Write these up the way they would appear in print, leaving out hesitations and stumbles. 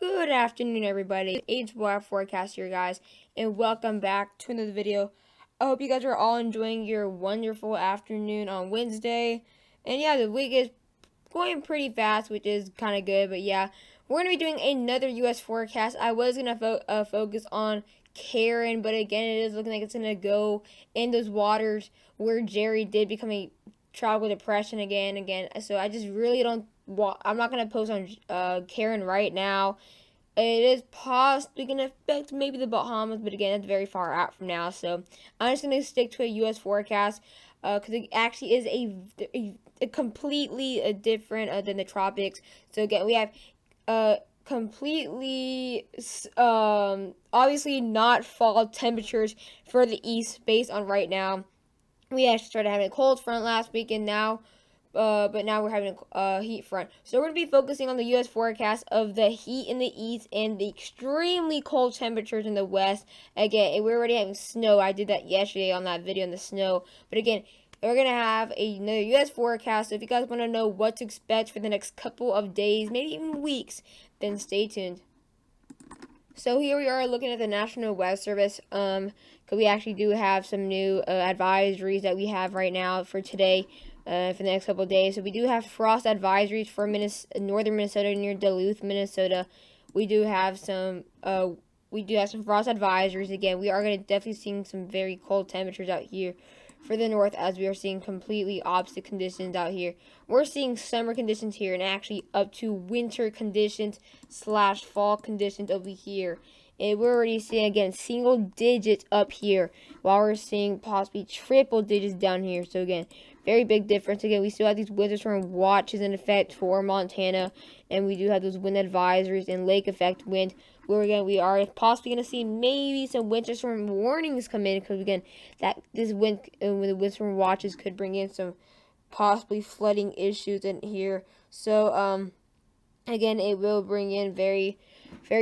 Good afternoon, everybody. H4 Forecast here, guys, and welcome back to another video. I hope you guys are all enjoying your wonderful afternoon on Wednesday. And yeah, the week is going pretty fast, which is kind of good. But yeah, we're going to be doing another U.S. forecast. I was going to focus on Karen, but again, it is looking like it's going to go in those waters where Jerry did become a tropical depression again. So I just really don't. I'm not going to post on Karen right now. It is possibly going to affect maybe the Bahamas, but again, it's very far out from now. So I'm just going to stick to a U.S. forecast because it actually is a completely different than the tropics. So again, we have completely obviously not fall temperatures for the east based on right now. We actually started having a cold front last week, and now but now we're having a heat front. So we're going to be focusing on the U.S. forecast of the heat in the east and the extremely cold temperatures in the west. Again, we're already having snow. I did that yesterday on that video on the snow. But again, we're going to have another U.S. forecast. So if you guys want to know what to expect for the next couple of days, maybe even weeks, then stay tuned. So here we are looking at the National Weather Service. Because we actually do have some new advisories that we have right now for today. For the next couple of days. So we do have frost advisories for northern Minnesota near Duluth, Minnesota. We do have some frost advisories. Again, we are going to definitely seeing some very cold temperatures out here for the north, as we are seeing completely opposite conditions out here. We're seeing summer conditions here and actually up to winter conditions / fall conditions over here. And we're already seeing, again, single digits up here, while we're seeing possibly triple digits down here. So again, very big difference. Again, we still have these windstorm watches in effect for Montana, and we do have those wind advisories and lake effect wind, where again we are possibly going to see maybe some windstorm warnings come in, because again, this wind with the windstorm watches could bring in some possibly flooding issues in here. So again, it will bring in very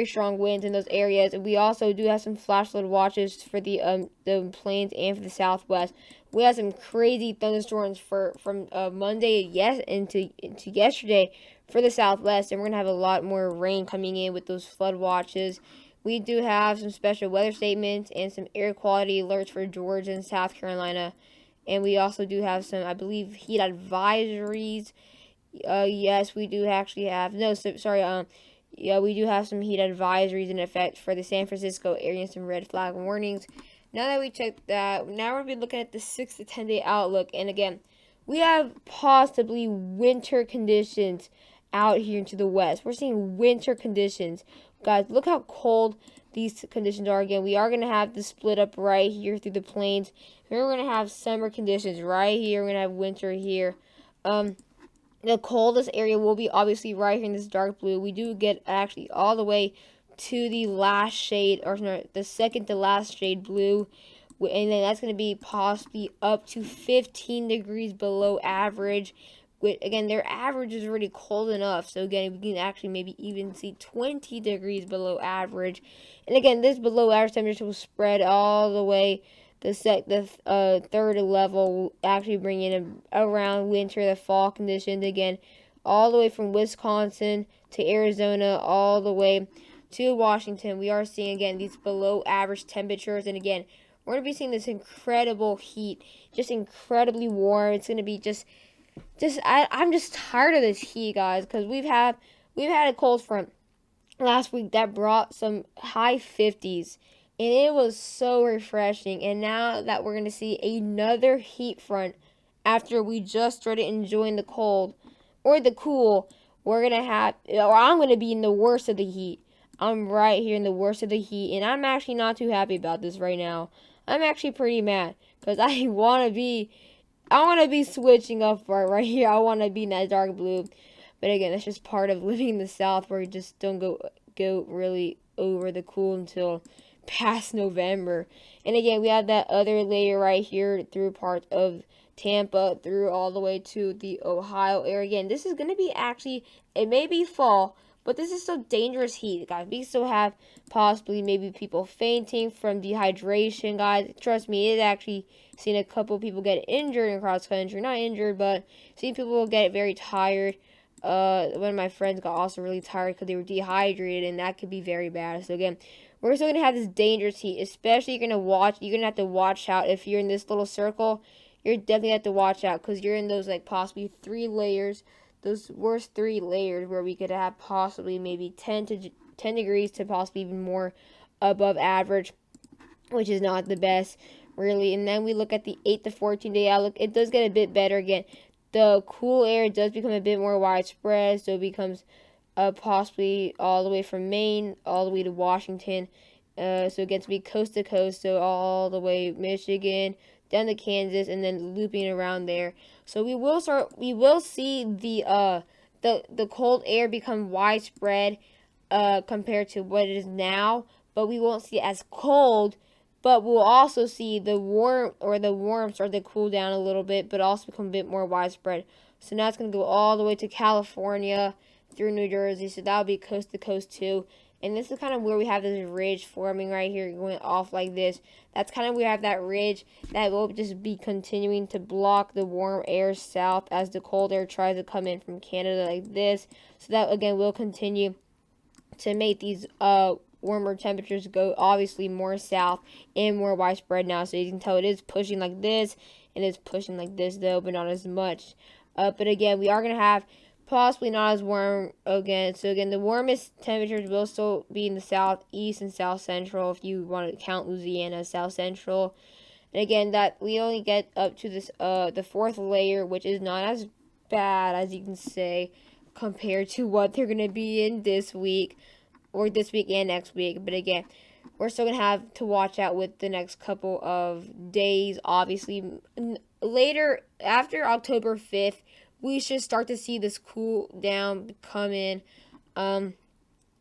strong winds in those areas. And we also do have some flash flood watches for the plains and for the southwest. We had some crazy thunderstorms from Monday into yesterday for the southwest, and we're gonna have a lot more rain coming in with those flood watches. We do have some special weather statements and some air quality alerts for Georgia and South Carolina, and we also do have some, I believe, heat advisories. Yes, we do actually have yeah, we do have some heat advisories in effect for the San Francisco area and some red flag warnings. Now that we checked that, now we're going to be looking at the 6 to 10 day outlook. And again, we have possibly winter conditions out here into the west. We're seeing winter conditions. Guys, look how cold these conditions are. Again, we are going to have the split up right here through the plains. Here we're going to have summer conditions right here. We're going to have winter here. The coldest area will be obviously right here in this dark blue. We do get actually all the way to the last shade, or no, the second to last shade blue. And then that's going to be possibly up to 15 degrees below average. Again, their average is already cold enough. So again, we can actually maybe even see 20 degrees below average. And again, this below average temperature will spread all the way. The third level will actually bring in around winter, the fall conditions again, all the way from Wisconsin to Arizona, all the way to Washington. We are seeing again these below average temperatures, and again, we're gonna be seeing this incredible heat, just incredibly warm. It's gonna be I'm just tired of this heat, guys, because we've had a cold front last week that brought some high 50s. And it was so refreshing. And now that we're going to see another heat front after we just started enjoying the cold or the cool, I'm going to be in the worst of the heat. I'm right here in the worst of the heat. And I'm actually not too happy about this right now. I'm actually pretty mad because I want to be switching up right here. I want to be in that dark blue. But again, that's just part of living in the South, where you just don't go really over the cool until past November. And again, we have that other layer right here through parts of Tampa through all the way to the Ohio area. Again, this is going to be actually, it may be fall, but this is still dangerous heat, guys. We still have possibly maybe people fainting from dehydration, guys. Trust me, it's actually seen a couple people get injured in cross country. Not injured, but seen people get very tired. one of my friends got also really tired because they were dehydrated, and that could be very bad. So again, we're still gonna have this dangerous heat, especially you're gonna have to watch out if you're in this little circle. You're definitely have to watch out because you're in those like possibly 3 layers, those worst 3 layers where we could have possibly maybe 10 degrees to possibly even more above average, which is not the best really. And then we look at the 8 to 14 day outlook. It does get a bit better again. The cool air does become a bit more widespread, so it becomes possibly all the way from Maine all the way to Washington. So it gets to be coast to coast, so all the way Michigan down to Kansas, and then looping around there. So we will see the cold air become widespread compared to what it is now, but we won't see it as cold. But we'll also see the warm start to cool down a little bit, but also become a bit more widespread. So now it's going to go all the way to California through New Jersey. So that'll be coast to coast too. And this is kind of where we have this ridge forming right here, going off like this. That's kind of where we have that ridge that will just be continuing to block the warm air south as the cold air tries to come in from Canada like this. So that again will continue to make these warmer temperatures go obviously more south and more widespread now. So you can tell it is pushing like this, and it's pushing like this though, but not as much. But again, we are going to have possibly not as warm again. So again, the warmest temperatures will still be in the southeast and south central, if you want to count Louisiana as south central. And again, that we only get up to this the 4th layer, which is not as bad as you can say compared to what they're going to be in this week, or this week and next week. But again, we're still going to have to watch out with the next couple of days. Obviously, later, after October 5th, we should start to see this cool down come in. Again,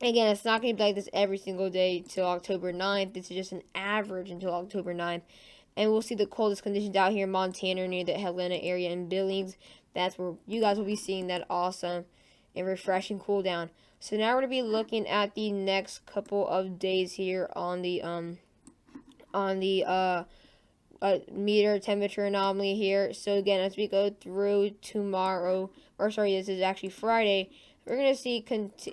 it's not going to be like this every single day till October 9th. This is just an average until October 9th. And we'll see the coldest conditions out here in Montana near the Helena area and Billings. That's where you guys will be seeing that awesome and refreshing cool down. So now we're going to be looking at the next couple of days here on the meter temperature anomaly here. So again, as we go through tomorrow, or sorry, this is actually Friday, we're going to see,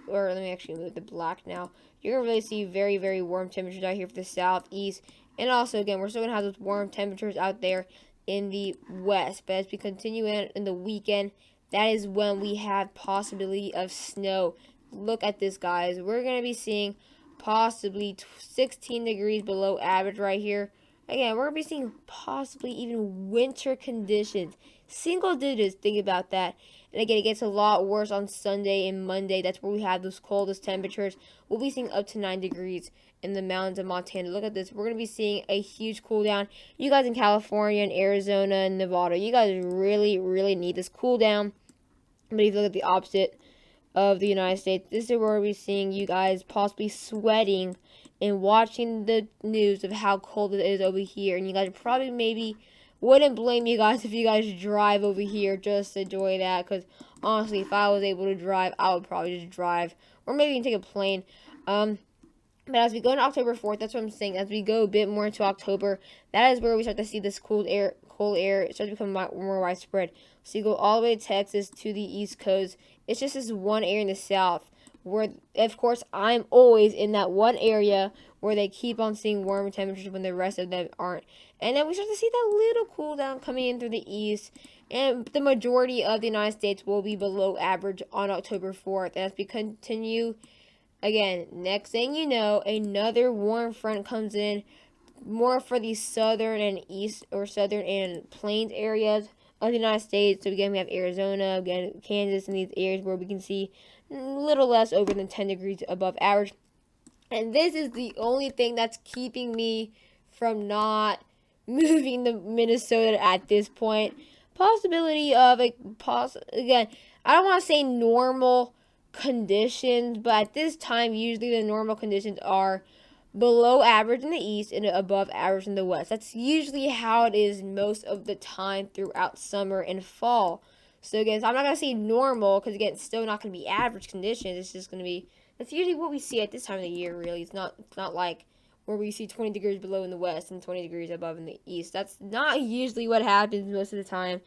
or let me actually move the black now. You're going to really see very, very warm temperatures out here for the southeast. And also, again, we're still going to have those warm temperatures out there in the west. But as we continue in the weekend, that is when we have possibility of snow. Look at this, guys. We're going to be seeing possibly 16 degrees below average right here. Again, we're going to be seeing possibly even winter conditions. Single digits, think about that. And again, it gets a lot worse on Sunday and Monday. That's where we have those coldest temperatures. We'll be seeing up to 9 degrees in the mountains of Montana. Look at this. We're going to be seeing a huge cool down. You guys in California and Arizona and Nevada, you guys really, really need this cool down. But if you look at the opposite of the United States, this is where we're seeing you guys possibly sweating and watching the news of how cold it is over here. And you guys probably maybe wouldn't blame you guys if you guys drive over here just to enjoy that. Because honestly, if I was able to drive, I would probably just drive. Or maybe even take a plane. But as we go into October 4th, that's what I'm saying. As we go a bit more into October, that is where we start to see this cold air start to become more widespread. So you go all the way to Texas to the East Coast. It's just this one area in the South where, of course, I'm always in that one area where they keep on seeing warmer temperatures when the rest of them aren't. And then we start to see that little cool down coming in through the east. And the majority of the United States will be below average on October 4th. And as we continue, again, next thing you know, another warm front comes in, more for the southern and east, or southern and plains areas of the United States. So again, we have Arizona, again, Kansas, and these areas where we can see a little less over than 10 degrees above average. And this is the only thing that's keeping me from not moving to Minnesota at this point. Possibility of again, I don't want to say normal conditions, but at this time, usually the normal conditions are below average in the east and above average in the west. That's usually how it is most of the time throughout summer and fall. So again, I'm not going to say normal, because again, it's still not going to be average conditions. It's just going to be, that's usually what we see at this time of the year, really. It's not like where we see 20 degrees below in the west and 20 degrees above in the east. That's not usually what happens most of the time.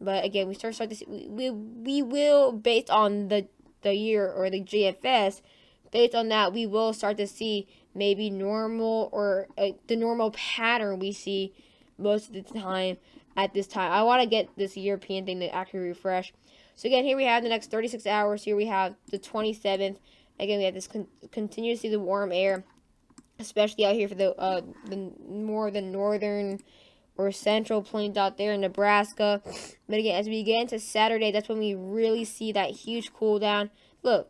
But again, we start to see, we will, based on the year or the GFS, based on that, we will start to see maybe normal or the normal pattern we see most of the time at this time. I want to get this European thing to actually refresh. So again, here we have the next 36 hours. Here we have the 27th. Again, we have this continue to see the warm air, especially out here for the more the northern or central plains out there in Nebraska. But again, as we get into Saturday, that's when we really see that huge cool down. Look,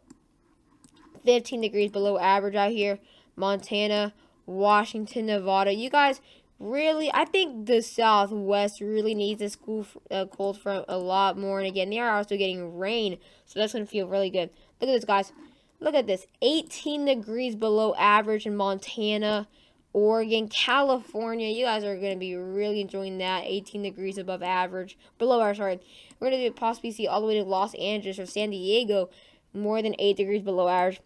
15 degrees below average out here. Montana, Washington, Nevada. You guys really, I think the Southwest really needs this cold front a lot more. And again, they are also getting rain, so that's going to feel really good. Look at this, guys. Look at this. 18 degrees below average in Montana, Oregon, California. You guys are going to be really enjoying that. 18 degrees above average. Below average, sorry. We're going to possibly see all the way to Los Angeles or San Diego, more than 8 degrees below average.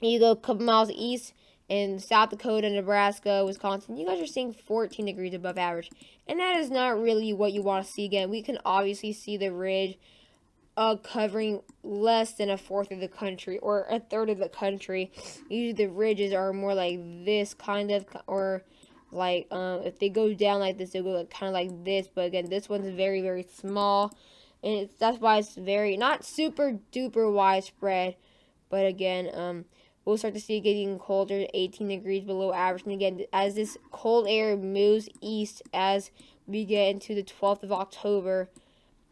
You go a couple miles east in South Dakota, Nebraska, Wisconsin. You guys are seeing 14 degrees above average. And that is not really what you want to see. Again, we can obviously see the ridge covering less than a fourth of the country or a third of the country. Usually the ridges are more like this kind of, or like if they go down like this, they'll go kind of like this. But again, this one's very, very small, and that's why it's very not super duper widespread. But again, we'll start to see it getting colder, 18 degrees below average. And again, as this cold air moves east, as we get into the 12th of October,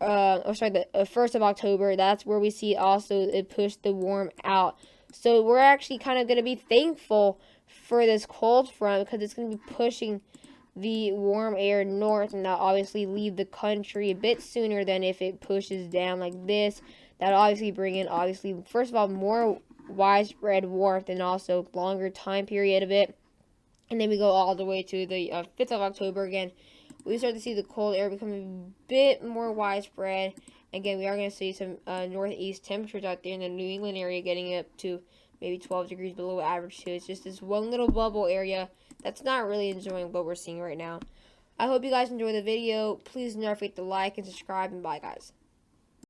the 1st of October, that's where we see also it push the warm out. So we're actually kind of going to be thankful for this cold front, because it's going to be pushing the warm air north, and that'll obviously leave the country a bit sooner than if it pushes down like this. That'll obviously bring in, obviously, first of all, more widespread warmth and also longer time period of it. And then we go all the way to the 5th of October again. We start to see the cold air becoming a bit more widespread. Again, we are going to see some northeast temperatures out there in the New England area getting up to maybe 12 degrees below average too. It's just this one little bubble area that's not really enjoying what we're seeing right now. I hope you guys enjoyed the video. Please do not forget to like and subscribe, and bye, guys.